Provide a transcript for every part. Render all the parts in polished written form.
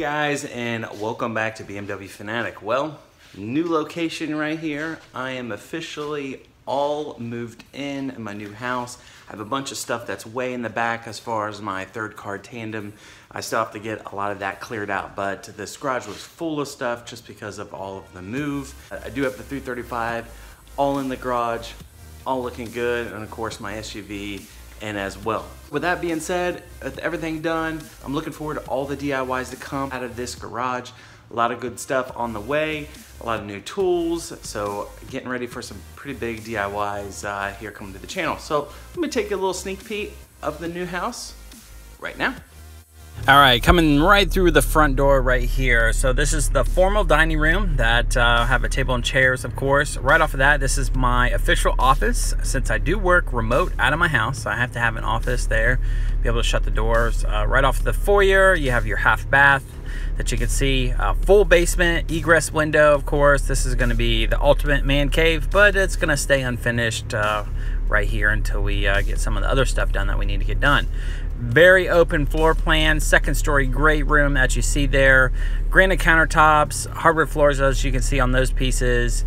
guys, and welcome back to BMW Fanatic. Well, new location right here. I am officially all moved in my new house. I have a bunch of stuff that's way in the back as far as my third car tandem. I still have to get a lot of that cleared out, but this garage was full of stuff just because of all of the move. I do have the 335 all in the garage, all looking good, and of course my SUV and as well. With that being said, with everything done, I'm looking forward to all the DIYs to come out of this garage. A lot of good stuff on the way, a lot of new tools, so getting ready for some pretty big DIYs here coming to the channel. So let me take a little sneak peek of the new house right now. All right, coming right through the front door right here. So this is the formal dining room that have a table and chairs, of course. Right off of that, this is my official office. Since I do work remote out of my house, I have to have an office there, be able to shut the doors. Right off the foyer, you have your half bath that you can see. Full basement, egress window, of course. This is gonna be the ultimate man cave, but it's gonna stay unfinished right here until we get some of the other stuff done that we need to get done. Very open floor plan, second story great room as you see there. Granite countertops, hardwood floors as you can see on those pieces.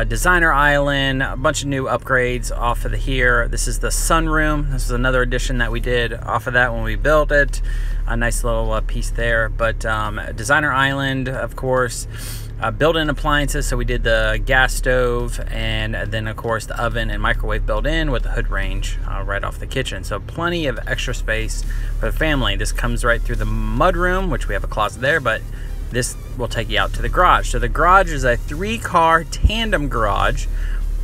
Designer island, a bunch of new upgrades off of here. This is the sunroom. This is another addition that we did off of that when we built it. A nice little piece there, but designer island, of course. Built-in appliances, so we did the gas stove and then of course the oven and microwave built in with the hood range right off the kitchen. So plenty of extra space for the family. This comes right through the mudroom, which we have a closet there, but this will take you out to the garage. So the garage is a 3-car tandem garage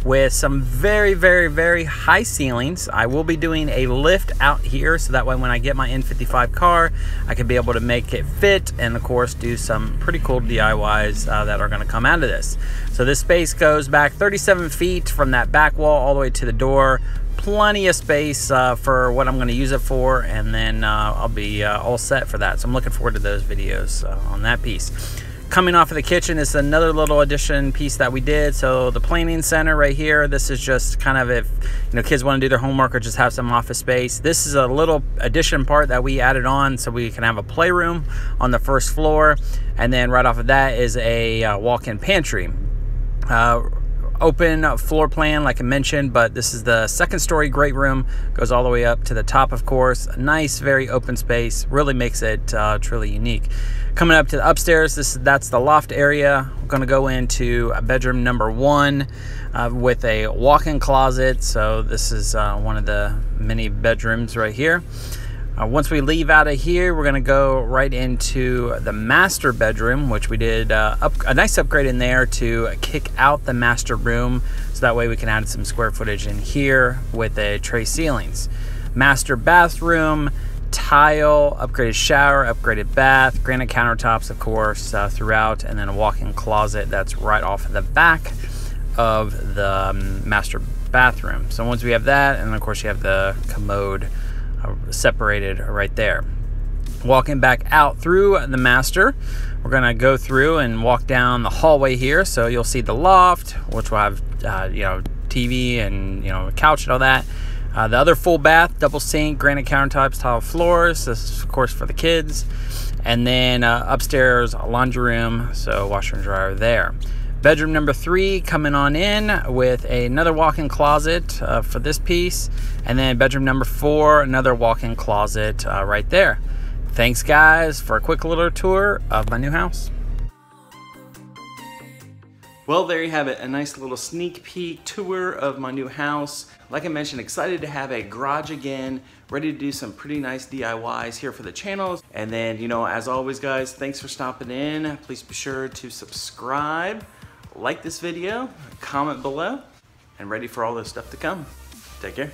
with some very, very, very high ceilings. I will be doing a lift out here so that way when I get my N55 car, I can be able to make it fit and of course do some pretty cool DIYs that are gonna come out of this. So this space goes back 37 feet from that back wall all the way to the door. Plenty of space for what I'm gonna use it for, and then I'll be all set for that. So I'm looking forward to those videos on that piece. Coming off of the kitchen is another little addition piece that we did. So the planning center right here, this is just kind of if kids want to do their homework or just have some office space. This is a little addition part that we added on so we can have a playroom on the first floor. And then right off of that is a walk-in pantry. Open floor plan like I mentioned, but this is the second story great room, goes all the way up to the top, of course. Nice, very open space, really makes it truly unique. Coming up to the upstairs, that's the loft area. We're gonna go into bedroom number 1 with a walk-in closet. So this is one of the many bedrooms right here. Once we leave out of here, we're gonna go right into the master bedroom, which we did a nice upgrade in there to kick out the master room, so that way we can add some square footage in here with a tray ceilings. Master bathroom, tile, upgraded shower, upgraded bath, granite countertops, of course, throughout, and then a walk-in closet that's right off of the back of the master bathroom. So once we have that, and of course you have the commode separated right there. Walking back out through the master, we're gonna go through and walk down the hallway here. So you'll see the loft, which will have TV and a couch and all that. The other full bath, double sink, granite countertops, tile floors. This is of course for the kids. And then upstairs, a laundry room, so washer and dryer there. Bedroom number 3 coming on in with another walk-in closet for this piece. And then bedroom number 4, another walk-in closet right there. Thanks guys for a quick little tour of my new house. Well, there you have it, a nice little sneak peek tour of my new house. Like I mentioned, excited to have a garage again, ready to do some pretty nice DIYs here for the channel. And then, as always guys, thanks for stopping in. Please be sure to subscribe, like this video, comment below, and ready for all this stuff to come. Take care.